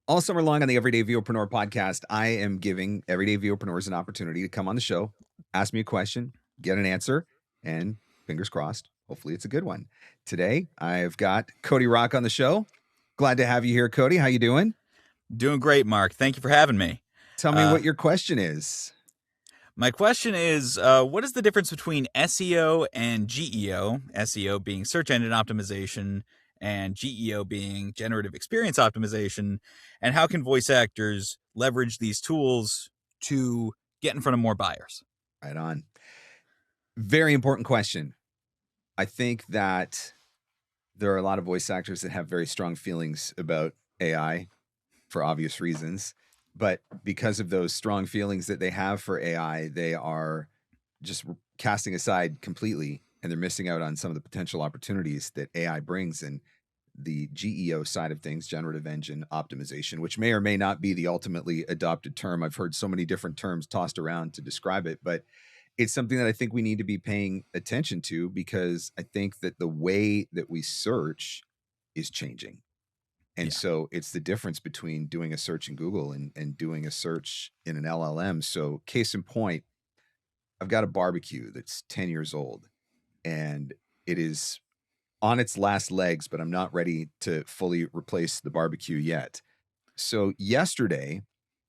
All summer long on the Everyday VOpreneur podcast, I am giving everyday VOpreneurs an opportunity to come on the show, ask me a question, get an answer, and fingers crossed, hopefully it's a good one. Today, I've got Cody Rock on the show. Glad to have you here, Cody. How you doing? Doing great, Mark. Thank you for having me. Tell me what your question is. My question is, what is the difference between SEO and GEO? SEO being search engine optimization and GEO being generative experience optimization, and how can voice actors leverage these tools to get in front of more buyers? Right on. Very important question. I think that there are a lot of voice actors that have very strong feelings about AI for obvious reasons. But because of those strong feelings that they have for AI, they are just casting aside completely, and they're missing out on some of the potential opportunities that AI brings. And the GEO side of things, generative engine optimization, which may or may not be the ultimately adopted term. I've heard so many different terms tossed around to describe it, but it's something that I think we need to be paying attention to, because I think that the way that we search is changing. And so it's the difference between doing a search in Google and doing a search in an LLM. So case in point, I've got a barbecue that's 10 years old and it is on its last legs, but I'm not ready to fully replace the barbecue yet. So yesterday,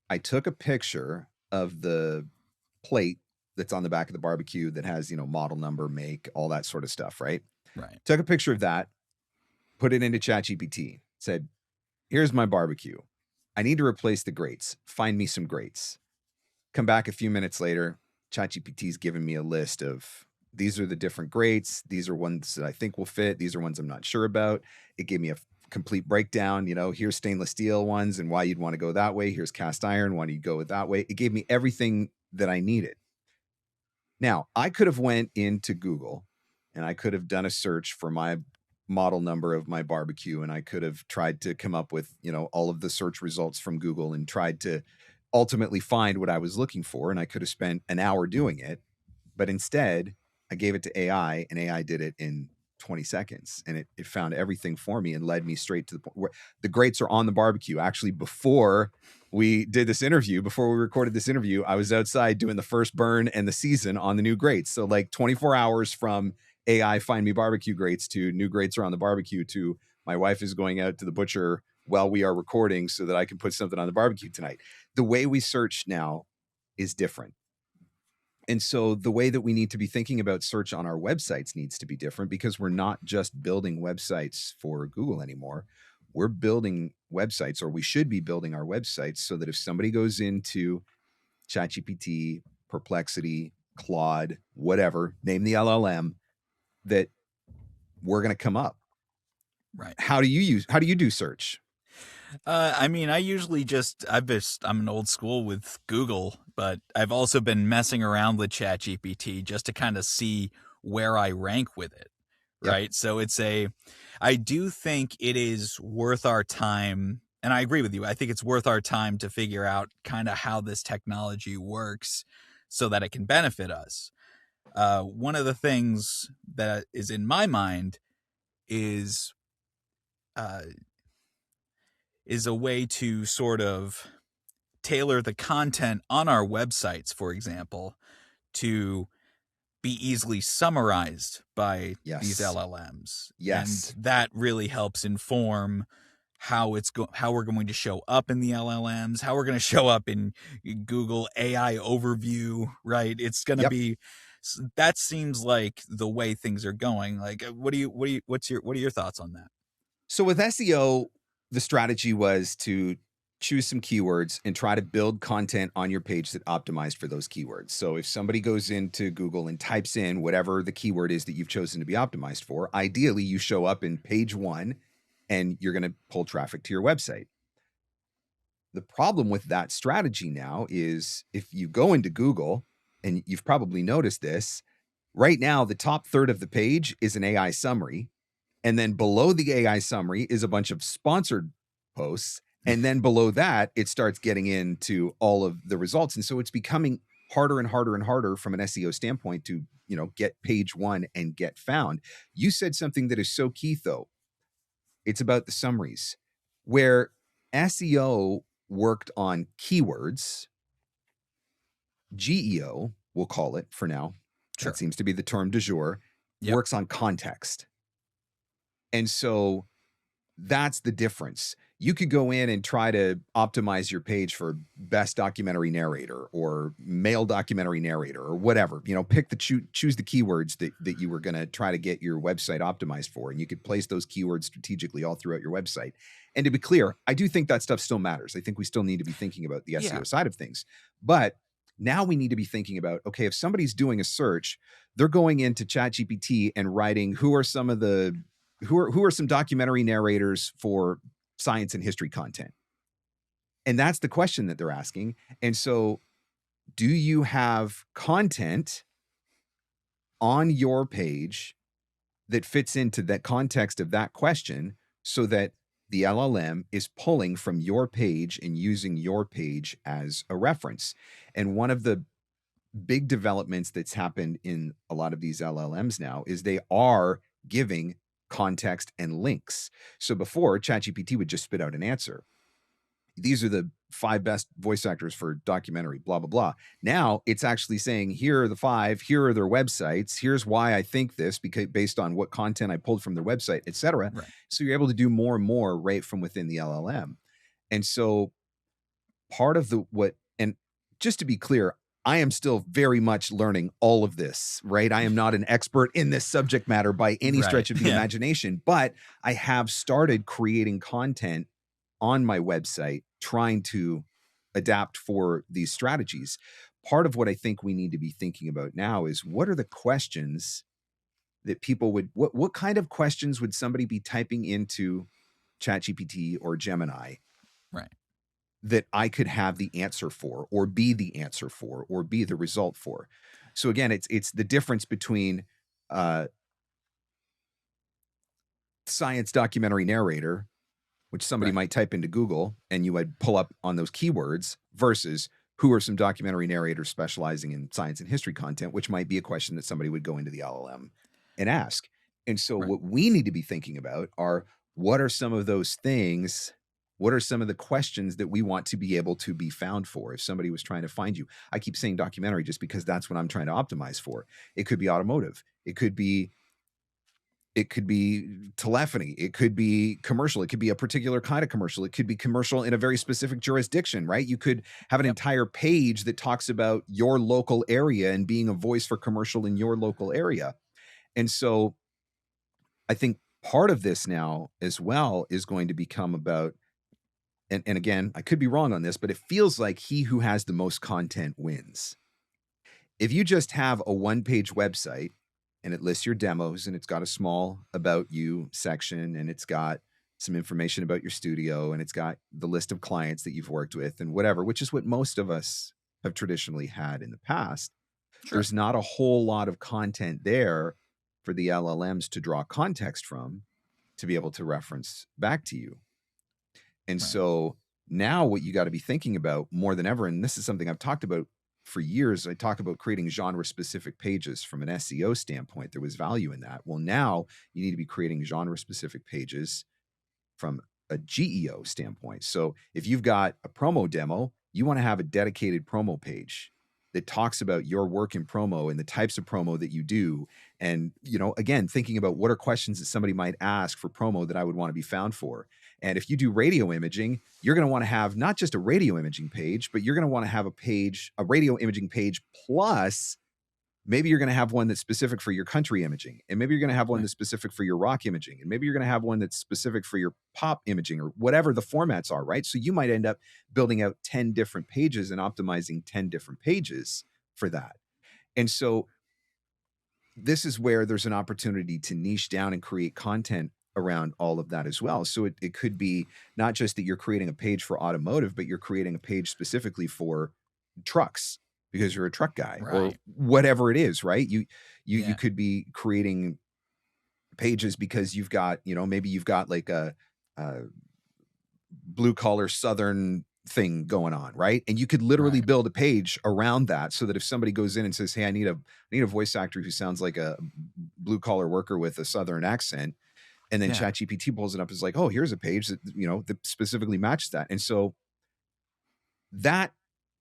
I took a picture of the plate that's on the back of the barbecue that has, model number, make, all that sort of stuff, right? Right. Took a picture of that, put it into ChatGPT, said, here's my barbecue. I need to replace the grates. Find me some grates. Come back a few minutes later, ChatGPT's given me a list of, these are the different grates. These are ones that I think will fit. These are ones I'm not sure about. It gave me a complete breakdown. Here's stainless steel ones and why you'd want to go that way. Here's cast iron, why do you go that way? It gave me everything that I needed. Now, I could have went into Google and I could have done a search for my model number of my barbecue, and I could have tried to come up with, all of the search results from Google and tried to ultimately find what I was looking for. And I could have spent an hour doing it, but instead I gave it to AI and AI did it in 20 seconds. And it found everything for me and led me straight to the point where the grates are on the barbecue. Actually, before we did this interview, before we recorded this interview, I was outside doing the first burn and the season on the new grates. So like 24 hours from AI find me barbecue grates to new grates are on the barbecue to my wife is going out to the butcher while we are recording so that I can put something on the barbecue tonight. The way we search now is different. And so the way that we need to be thinking about search on our websites needs to be different, because we're not just building websites for Google anymore. We're building websites, or we should be building our websites, so that if somebody goes into ChatGPT, Perplexity, Claude, whatever, name the LLM, that we're going to come up. Right. How do you do search? I mean, I'm an old school with Google, but I've also been messing around with ChatGPT just to kind of see where I rank with it. Right. Yep. So I do think it is worth our time. And I agree with you. I think it's worth our time to figure out kind of how this technology works so that it can benefit us. One of the things that is in my mind is a way to sort of tailor the content on our websites, for example, to be easily summarized by these LLMs. Yes. And that really helps inform how we're going to show up in the LLMs, how we're going to show up in Google AI overview, right? It's going to be, that seems like the way things are going. Like, what are your thoughts on that? So with SEO, the strategy was to choose some keywords and try to build content on your page that optimized for those keywords. So if somebody goes into Google and types in whatever the keyword is that you've chosen to be optimized for, ideally you show up in page 1 and you're going to pull traffic to your website. The problem with that strategy now is, if you go into Google, and you've probably noticed this, right now the top third of the page is an AI summary. And then below the AI summary is a bunch of sponsored posts. And then below that, it starts getting into all of the results. And so it's becoming harder and harder and harder from an SEO standpoint to, get page 1 and get found. You said something that is so key, though. It's about the summaries, where SEO worked on keywords. GEO, we'll call it for now. Sure. That seems to be the term du jour, works on context. And so that's the difference. You could go in and try to optimize your page for best documentary narrator or male documentary narrator or whatever. Pick choose the keywords that you were going to try to get your website optimized for, and you could place those keywords strategically all throughout your website. And to be clear, I do think that stuff still matters. I think we still need to be thinking about the SEO side of things. But now we need to be thinking about, okay, if somebody's doing a search, they're going into ChatGPT and writing who are some documentary narrators for science and history content. And that's the question that they're asking. And so do you have content on your page that fits into that context of that question so that the LLM is pulling from your page and using your page as a reference? And one of the big developments that's happened in a lot of these LLMs now is they are giving context and links. So before, ChatGPT would just spit out an answer. These are the 5 best voice actors for documentary, blah, blah, blah. Now it's actually saying, here are the 5, here are their websites, here's why I think this, because based on what content I pulled from their website, et cetera. Right. So you're able to do more and more right from within the LLM. And so part of and just to be clear, I am still very much learning all of this, right? I am not an expert in this subject matter by any stretch of the imagination, but I have started creating content on my website trying to adapt for these strategies. Part of what I think we need to be thinking about now is, what are the questions that people what kind of questions would somebody be typing into ChatGPT or Gemini? Right. That I could have the answer for, or be the answer for, or be the result for. So again, it's the difference between science documentary narrator, which somebody might type into Google and you would pull up on those keywords, versus who are some documentary narrators specializing in science and history content, which might be a question that somebody would go into the LLM and ask. And so what we need to be thinking about are, what are some of those things? What are some of the questions that we want to be able to be found for? If somebody was trying to find you, I keep saying documentary just because that's what I'm trying to optimize for. It could be automotive. It could be telephony. It could be commercial. It could be a particular kind of commercial. It could be commercial in a very specific jurisdiction, right? You could have an entire page that talks about your local area and being a voice for commercial in your local area. And so I think part of this now as well is going to become about, and again, I could be wrong on this, but it feels like he who has the most content wins. If you just have a one-page website and it lists your demos and it's got a small about you section and it's got some information about your studio and it's got the list of clients that you've worked with and whatever, which is what most of us have traditionally had in the past, there's not a whole lot of content there for the LLMs to draw context from to be able to reference back to you. And so now what you got to be thinking about more than ever, and this is something I've talked about for years, I talk about creating genre-specific pages from an SEO standpoint. There was value in that. Well, now you need to be creating genre-specific pages from a GEO standpoint. So if you've got a promo demo, you want to have a dedicated promo page that talks about your work in promo and the types of promo that you do. And, again, thinking about what are questions that somebody might ask for promo that I would want to be found for. And if you do radio imaging, you're going to want to have not just a radio imaging page, but you're going to want to have a radio imaging page, plus maybe you're going to have one that's specific for your country imaging. And maybe you're going to have one that's specific for your rock imaging. And maybe you're going to have one that's specific for your pop imaging, or whatever the formats are, right? So you might end up building out 10 different pages and optimizing 10 different pages for that. And so this is where there's an opportunity to niche down and create content around all of that as well. So it could be not just that you're creating a page for automotive, but you're creating a page specifically for trucks because you're a truck guy, or whatever it is, right? You could be creating pages because you've got, maybe you've got like a blue collar Southern thing going on, right? And you could literally build a page around that so that if somebody goes in and says, hey, I need a voice actor who sounds like a blue collar worker with a Southern accent, And then Yeah. ChatGPT pulls it up. Is like, oh, here's a page that, that specifically matches that. And so that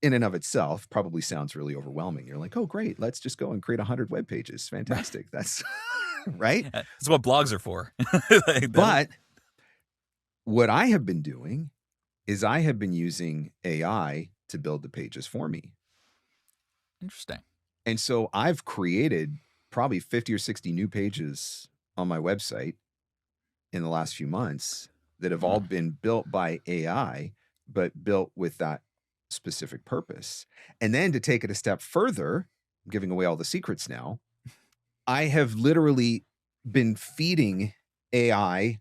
in and of itself probably sounds really overwhelming. You're like, oh, great. Let's just go and create 100 web pages. Fantastic. That's right. That's what blogs are for. But what I have been doing is I have been using AI to build the pages for me. Interesting. And so I've created probably 50 or 60 new pages on my website in the last few months that have all been built by AI, but built with that specific purpose. And then to take it a step further, I'm giving away all the secrets now, I have literally been feeding AI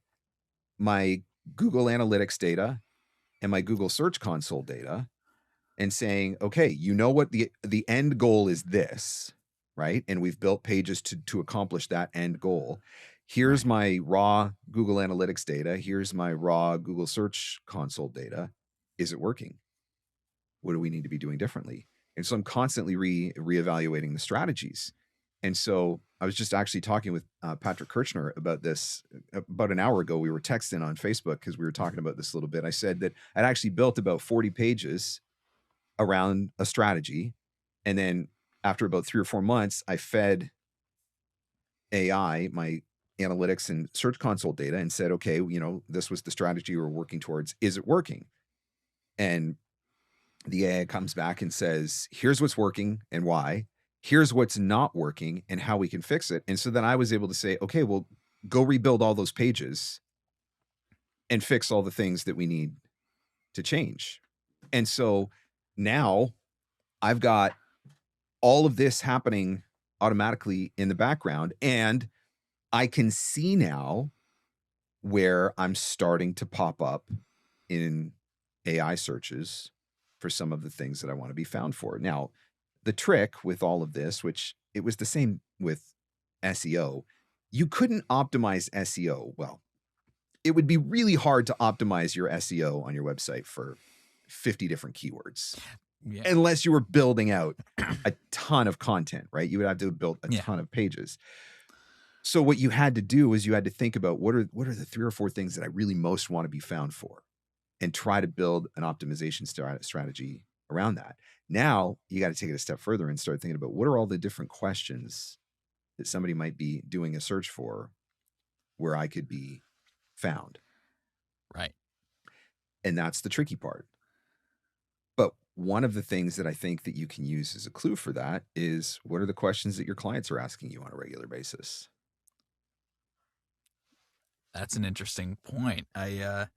my Google Analytics data and my Google Search Console data and saying, okay, you know what the end goal is this, right? And we've built pages to accomplish that end goal. Here's my raw Google Analytics data. Here's my raw Google Search Console data. Is it working? What do we need to be doing differently? And so I'm constantly reevaluating the strategies. And so I was just actually talking with Patrick Kirchner about this about an hour ago. We were texting on Facebook because we were talking about this a little bit. I said that I'd actually built about 40 pages around a strategy. And then after about 3 or 4 months, I fed AI my analytics and Search Console data and said, okay, this was the strategy we're working towards. Is it working? And the AI comes back and says, here's what's working and why. Here's what's not working and how we can fix it. And so then I was able to say, okay, well, go rebuild all those pages and fix all the things that we need to change. And so now I've got all of this happening automatically in the background, and I can see now where I'm starting to pop up in AI searches for some of the things that I want to be found for. Now, the trick with all of this, which it was the same with SEO, you couldn't optimize SEO. Well, it would be really hard to optimize your SEO on your website for 50 different keywords. Yeah. Unless you were building out a ton of content, right? You would have to build a ton of pages. So what you had to do is you had to think about what are the 3 or 4 things that I really most want to be found for, and try to build an optimization strategy around that. Now you got to take it a step further and start thinking about what are all the different questions that somebody might be doing a search for where I could be found. Right. And that's the tricky part. But one of the things that I think that you can use as a clue for that is, what are the questions that your clients are asking you on a regular basis? That's an interesting point. And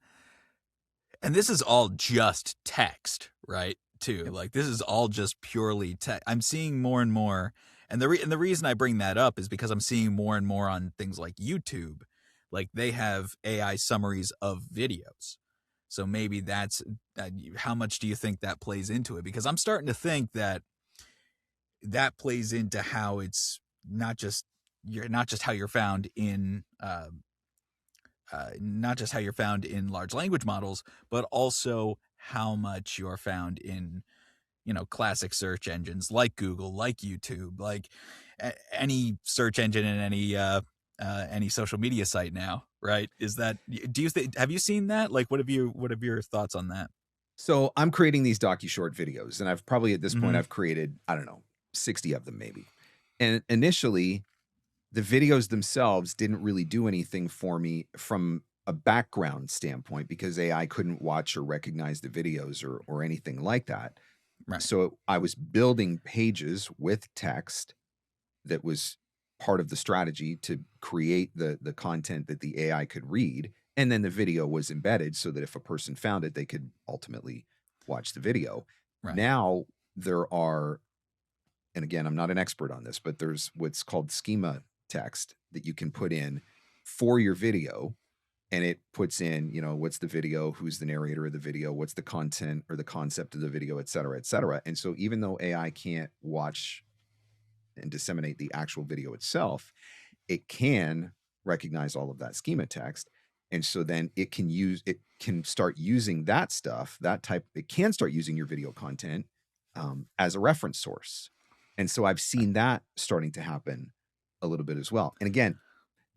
this is all just text, right? Too. Like, this is all just purely text. I'm seeing more and more, and the reason I bring that up is because I'm seeing more and more on things like YouTube. Like, they have AI summaries of videos. So maybe that's how much do you think that plays into it? Because I'm starting to think that plays into how it's not just how you're found in large language models, but also how much you're found in classic search engines like Google, like YouTube, like any search engine in any social media site now, right? Have you seen that? Like, what have your thoughts on that? So I'm creating these docu-short videos, and I've probably at this point I've created, I don't know, 60 of them maybe. And initially the videos themselves didn't really do anything for me from a background standpoint, because AI couldn't watch or recognize the videos or anything like that. Right. So I was building pages with text that was part of the strategy to create the content that the AI could read. And then the video was embedded so that if a person found it, they could ultimately watch the video. Right. Now there are, and again, I'm not an expert on this, but there's what's called schema text that you can put in for your video. And it puts in, what's the video, who's the narrator of the video, what's the content or the concept of the video, et cetera, et cetera. And so even though AI can't watch and disseminate the actual video itself, it can recognize all of that schema text. And so then it can start using that stuff, it can start using your video content as a reference source. And so I've seen that starting to happen a little bit as well. And again,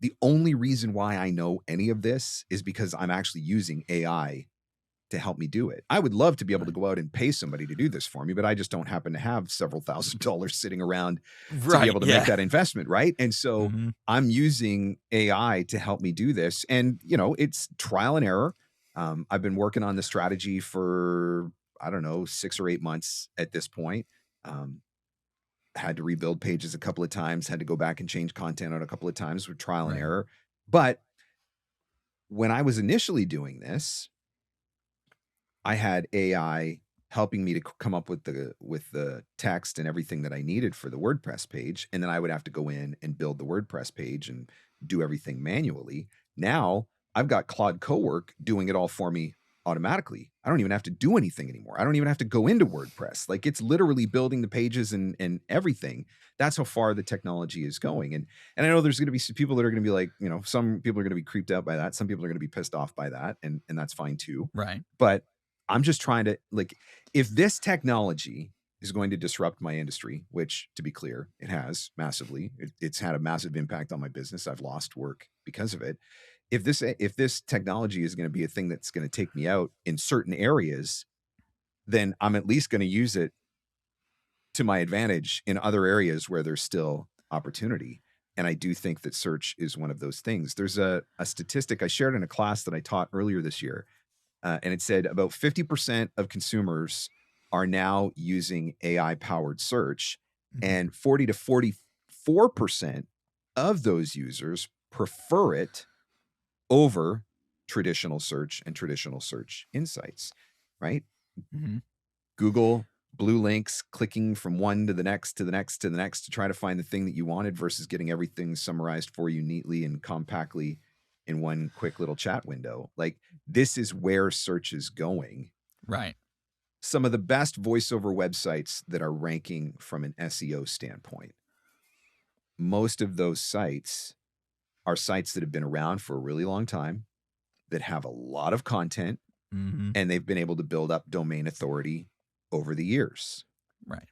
The only reason why I know any of this is because I'm actually using AI to help me do it. I would love to be able to go out and pay somebody to do this for me, but I just don't happen to have several $1,000s sitting around to be Right. able to make Yeah. that investment, right? And so Mhm. I'm using AI to help me do this. And, you know, it's trial and error. I've been working on the strategy for, I don't know, 6 or 8 months at this point. Had to rebuild pages a couple of times, had to go back and change content on a couple of times with trial and Right. error. But when I was initially doing this, I had AI helping me to come up with the text and everything that I needed for the WordPress page, and then I would have to go in and build the WordPress page and do everything manually. Now, I've got Claude Cowork doing it all for me automatically. I don't even have to do anything anymore. I don't even have to go into WordPress. Like, it's literally building the pages and everything. That's how far the technology is going. And I know there's gonna be some people that are gonna be like, you know, some people are gonna be creeped out by that. Some people are gonna be pissed off by that, and that's fine too. Right. But I'm just trying to, like, if this technology is going to disrupt my industry, which, to be clear, it has massively. It's had a massive impact on my business. I've lost work because of it. If this technology is going to be a thing that's going to take me out in certain areas, then I'm at least going to use it to my advantage in other areas where there's still opportunity. And I do think that search is one of those things. There's a statistic I shared in a class that I taught earlier this year. And it said about 50% of consumers are now using AI-powered search, and 40 to 44% of those users prefer it over traditional search and traditional search insights, right? Mm-hmm. Google, blue links, clicking from one to the next, to the next, to the next to try to find the thing that you wanted versus getting everything summarized for you neatly and compactly in one quick little chat window. Like, this is where search is going. Right. Some of the best voiceover websites that are ranking from an SEO standpoint, most of those sites are sites that have been around for a really long time, that have a lot of content, Mm-hmm. and they've been able to build up domain authority over the years. Right.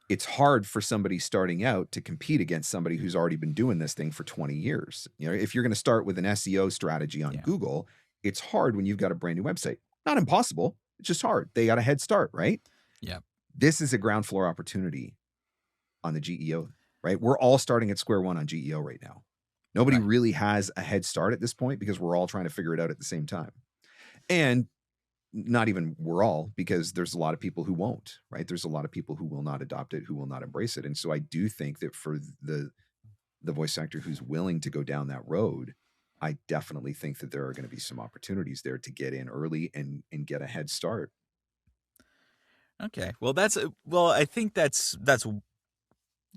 It's hard for somebody starting out to compete against somebody who's already been doing this thing for 20 years. You know, if you're going to start with an SEO strategy on Google, it's hard when you've got a brand new website. Not impossible. It's just hard. They got a head start, right? Yeah. This is a ground floor opportunity on the GEO, right? We're all starting at square one on GEO right now. Nobody really has a head start at this point because we're all trying to figure it out at the same time. And not even we're all, because there's a lot of people who won't, right? There's a lot of people who will not adopt it, who will not embrace it. And so I do think that for the voice actor who's willing to go down that road, I definitely think that there are going to be some opportunities there to get in early and get a head start. Okay. Well, I think that's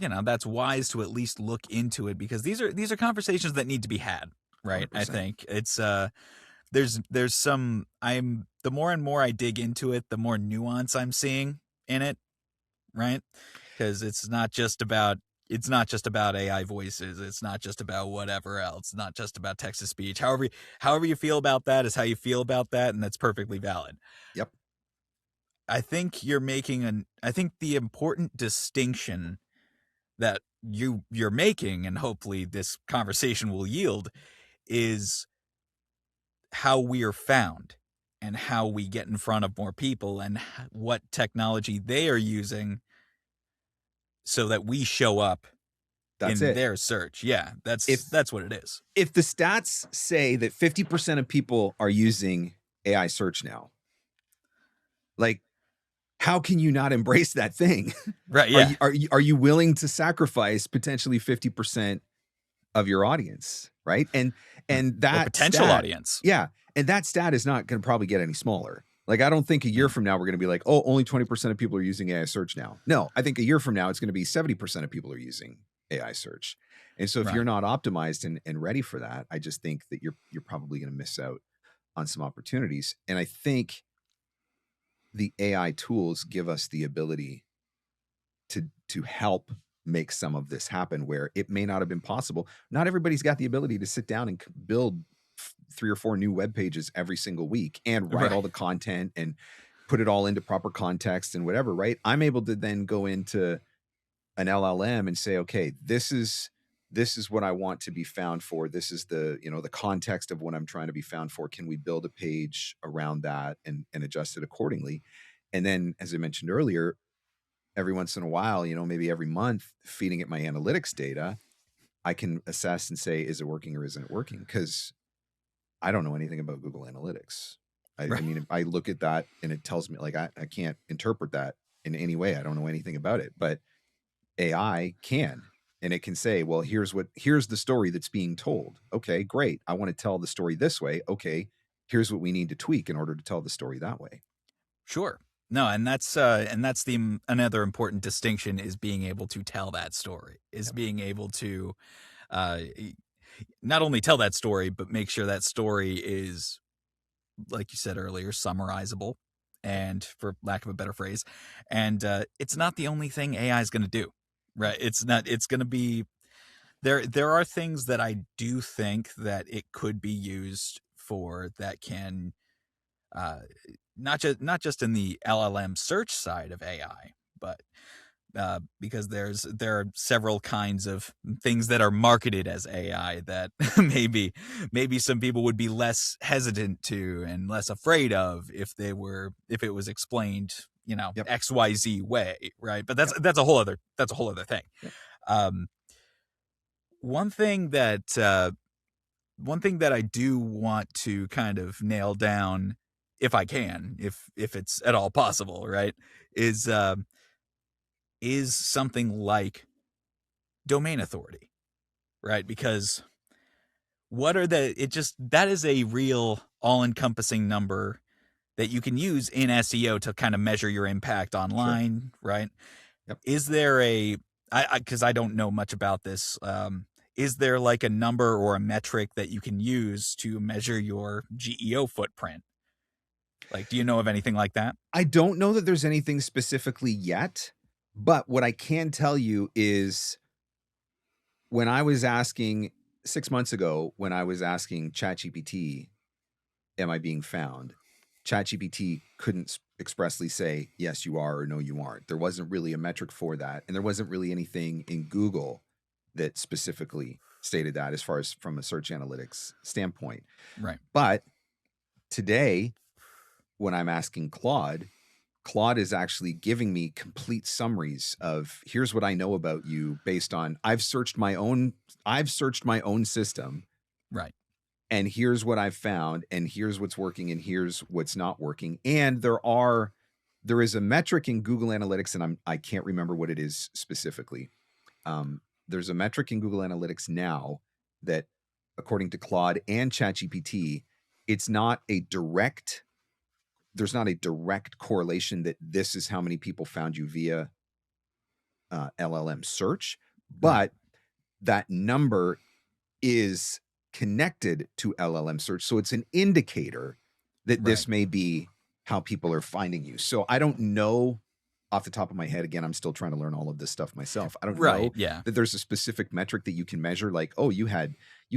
you know, that's wise to at least look into it, because these are conversations that need to be had, right? 100%. I think it's there's some, the more and more I dig into it, the more nuance I'm seeing in it, right? Because it's not just about AI voices. It's not just about whatever else. It's not just about text to speech. However you feel about that is how you feel about that, and that's perfectly valid. Yep. I think I think the important distinction that you're making, and hopefully this conversation will yield, is how we are found and how we get in front of more people and what technology they are using so that we show up in their search. Yeah, that's what it is. If the stats say that 50% of people are using AI search now, like, how can you not embrace that thing? Right. Yeah. Are you willing to sacrifice potentially 50% of your audience, right? And that potential audience. Yeah. And that stat is not going to probably get any smaller. Like, I don't think a year from now we're going to be like, oh, only 20% of people are using AI search now. No, I think a year from now it's going to be 70% of people are using AI search. And so if you're not optimized and ready for that, I just think that you're probably going to miss out on some opportunities. And I think the AI tools give us the ability to help make some of this happen where it may not have been possible. Not everybody's got the ability to sit down and build 3 or 4 new web pages every single week and write all the content and put it all into proper context and whatever, right? I'm able to then go into an LLM and say, okay, this is this is what I want to be found for. This is the, the context of what I'm trying to be found for. Can we build a page around that and adjust it accordingly? And then, as I mentioned earlier, every once in a while, maybe every month, feeding it my analytics data, I can assess and say, is it working or isn't it working? Because I don't know anything about Google Analytics. I Right. mean, I look at that and it tells me, like, I can't interpret that in any way. I don't know anything about it, but AI can. And it can say, well, here's the story that's being told. Okay, great. I want to tell the story this way. Okay, here's what we need to tweak in order to tell the story that way. Sure. No, and that's the another important distinction is being able to tell that story, is being able to uh, not only tell that story, but make sure that story is, like you said earlier, summarizable, and for lack of a better phrase, and it's not the only thing AI is going to do, right? It's not. It's going to be there. There are things that I do think that it could be used for that can not just in the LLM search side of AI, but because there are several kinds of things that are marketed as AI that maybe some people would be less hesitant to and less afraid of if it was explained, Yep. XYZ way, right? But that's a whole other thing. Yep. One thing that I do want to kind of nail down, if I can, if it's at all possible, right, is something like domain authority, right? Because that is a real all-encompassing number that you can use in SEO to kind of measure your impact online, right? Yep. Is there because I don't know much about this, is there like a number or a metric that you can use to measure your GEO footprint? Like, do you know of anything like that? I don't know that there's anything specifically yet, but what I can tell you is when I was asking 6 months ago, when I was asking ChatGPT, am I being found? ChatGPT couldn't expressly say, yes, you are, or no, you aren't. There wasn't really a metric for that. And there wasn't really anything in Google that specifically stated that as far as from a search analytics standpoint. Right. But today, when I'm asking Claude is actually giving me complete summaries of here's what I know about you based on I've searched my own system. Right. And here's what I've found, and here's what's working, and here's what's not working. And there is a metric in Google Analytics, and I can't remember what it is specifically. There's a metric in Google Analytics now that, according to Claude and ChatGPT, there's not a direct correlation that this is how many people found you via LLM search, but Right. that number is connected to LLM search. So it's an indicator that this may be how people are finding you. So I don't know off the top of my head. Again, I'm still trying to learn all of this stuff myself. I don't know that there's a specific metric that you can measure, like, oh, you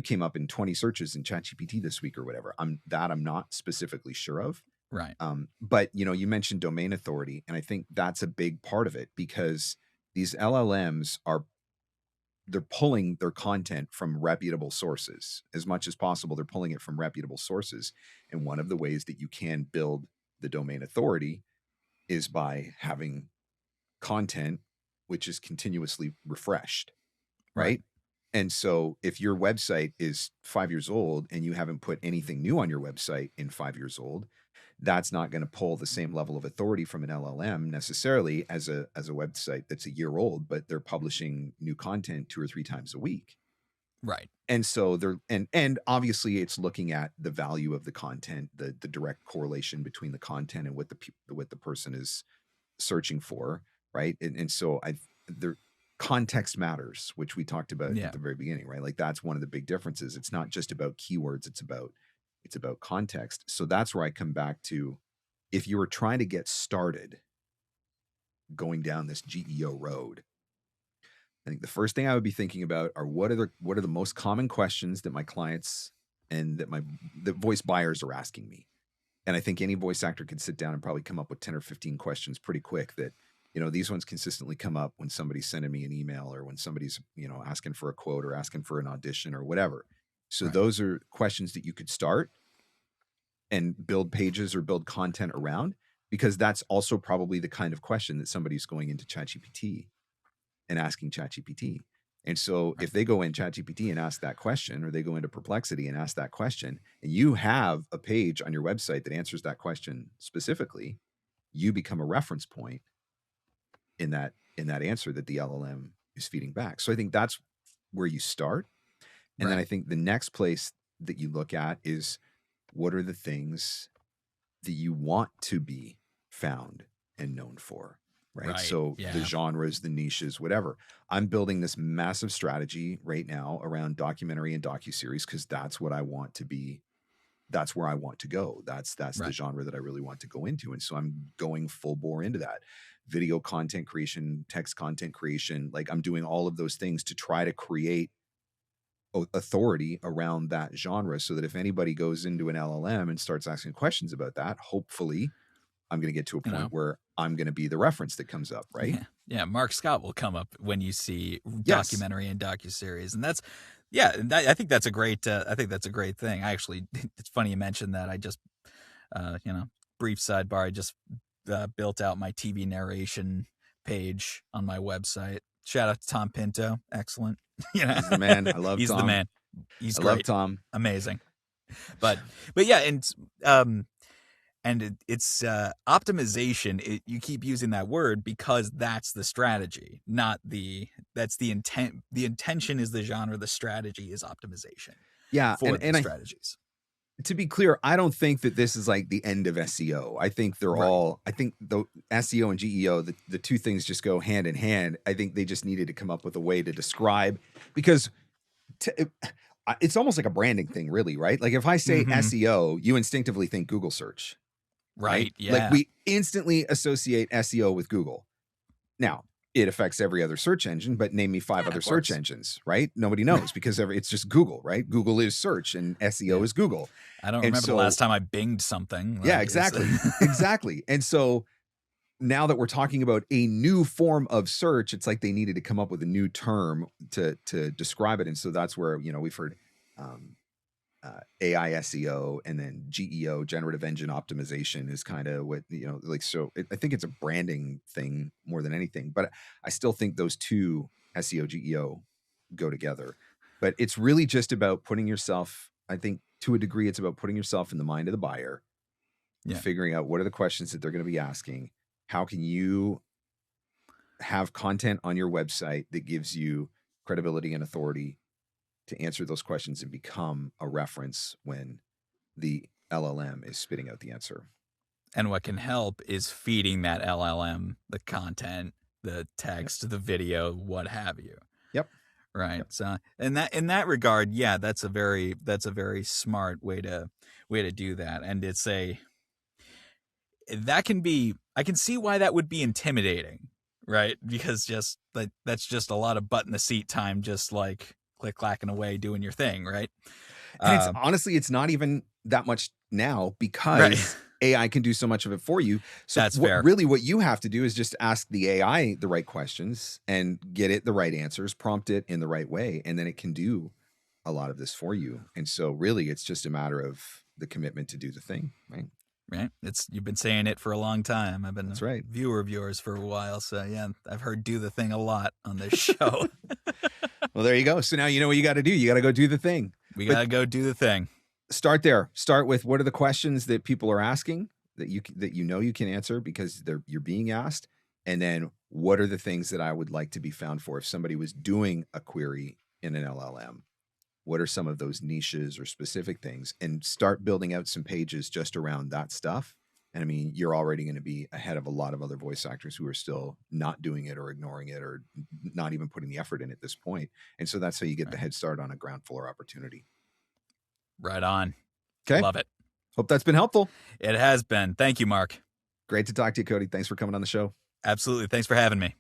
came up in 20 searches in ChatGPT this week or whatever. I'm not specifically sure of. Right. But you mentioned domain authority, and I think that's a big part of it because these LLMs they're pulling their content from reputable sources as much as possible. They're pulling it from reputable sources. And one of the ways that you can build the domain authority is by having content which is continuously refreshed, right? And so if your website is 5 years old and you haven't put anything new on your website in 5 years old, that's not going to pull the same level of authority from an LLM necessarily as a website that's a year old, but they're publishing new content 2 or 3 times a week. Right. And so and obviously it's looking at the value of the content, the direct correlation between the content and what the person is searching for, right? And so their context matters, which we talked about at the very beginning, right? Like that's one of the big differences. It's not just about keywords, it's about context. So that's where I come back to, if you were trying to get started going down this GEO road, I think the first thing I would be thinking about are what are the most common questions that my clients and that the voice buyers are asking me. And I think any voice actor could sit down and probably come up with 10 or 15 questions pretty quick that these ones consistently come up when somebody's sending me an email or when somebody's, asking for a quote or asking for an audition or whatever. So Right. those are questions that you could start and build pages or build content around, because that's also probably the kind of question that somebody's going into ChatGPT and asking ChatGPT. And so if they go in ChatGPT and ask that question, or they go into Perplexity and ask that question, and you have a page on your website that answers that question specifically, you become a reference point in that answer that the LLM is feeding back. So I think that's where you start. And then I think the next place that you look at is, what are the things that you want to be found and known for? Right. So the genres, the niches, whatever. I'm building this massive strategy right now around documentary and docuseries, because that's what I want to be. That's where I want to go. That's the genre that I really want to go into. And so I'm going full bore into that. Video content creation, text content creation. Like, I'm doing all of those things to try to create authority around that genre, so that if anybody goes into an LLM and starts asking questions about that, hopefully I'm going to get to a point where I'm going to be the reference that comes up, right? Yeah. Mark Scott will come up when you see documentary and docuseries, and that's I think that's a great. I think that's a great thing. I actually, it's funny you mentioned that. I just, brief sidebar. I just built out my TV narration page on my website. Shout out to Tom Pinto, excellent. He's the man. I love Tom. He's the man. He's great. I love Tom. Amazing. But yeah, and it's optimization. You keep using that word because that's the strategy, that's the intent. The intention is the genre. The strategy is optimization. Yeah, for the strategies. To be clear, I don't think that this is like the end of SEO. I think they're all. I think the SEO and GEO, the two things just go hand in hand. I think they just needed to come up with a way to describe, because it's almost like a branding thing, really, right? Like, if I say SEO, you instinctively think Google search. Right. Yeah. Like, we instantly associate SEO with Google. Now, it affects every other search engine, but name me 5 other search engines, right? Nobody knows, because it's just Google, right? Google is search and SEO is Google. I don't remember the last time I binged something. Yeah, exactly. Exactly. And so now that we're talking about a new form of search, it's like they needed to come up with a new term to describe it. And so that's where, we've heard AI SEO, and then GEO, generative engine optimization, is kind of what, so I think it's a branding thing more than anything, but I still think those two, SEO, GEO, go together. But it's really just about putting yourself, I think to a degree, it's about putting yourself in the mind of the buyer, figuring out what are the questions that they're going to be asking. How can you have content on your website that gives you credibility and authority to answer those questions and become a reference when the LLM is spitting out the answer. And what can help is feeding that LLM the content, the text, the video, what have you. Yep. Right. Yep. So in that regard, that's a very smart way to do that. And I can see why that would be intimidating, right? Because that's just a lot of butt in the seat time, just like click-clacking away doing your thing, right? And honestly, it's not even that much now, because AI can do so much of it for you. So that's fair. Really what you have to do is just ask the AI the right questions and get it the right answers, prompt it in the right way, and then it can do a lot of this for you. And so really it's just a matter of the commitment to do the thing, right? Right. You've been saying it for a long time. I've been That's a viewer of yours for a while. So yeah, I've heard do the thing a lot on this show. Well, there you go. So now you know what you got to do. You got to go do the thing. We got to go do the thing. Start there. Start with, what are the questions that people are asking that you can answer because you're being asked, and then what are the things that I would like to be found for if somebody was doing a query in an LLM? What are some of those niches or specific things? And start building out some pages just around that stuff. And I mean, you're already going to be ahead of a lot of other voice actors who are still not doing it or ignoring it or not even putting the effort in at this point. And so that's how you get the head start on a ground floor opportunity. Right on. Okay. Love it. Hope that's been helpful. It has been. Thank you, Mark. Great to talk to you, Cody. Thanks for coming on the show. Absolutely. Thanks for having me.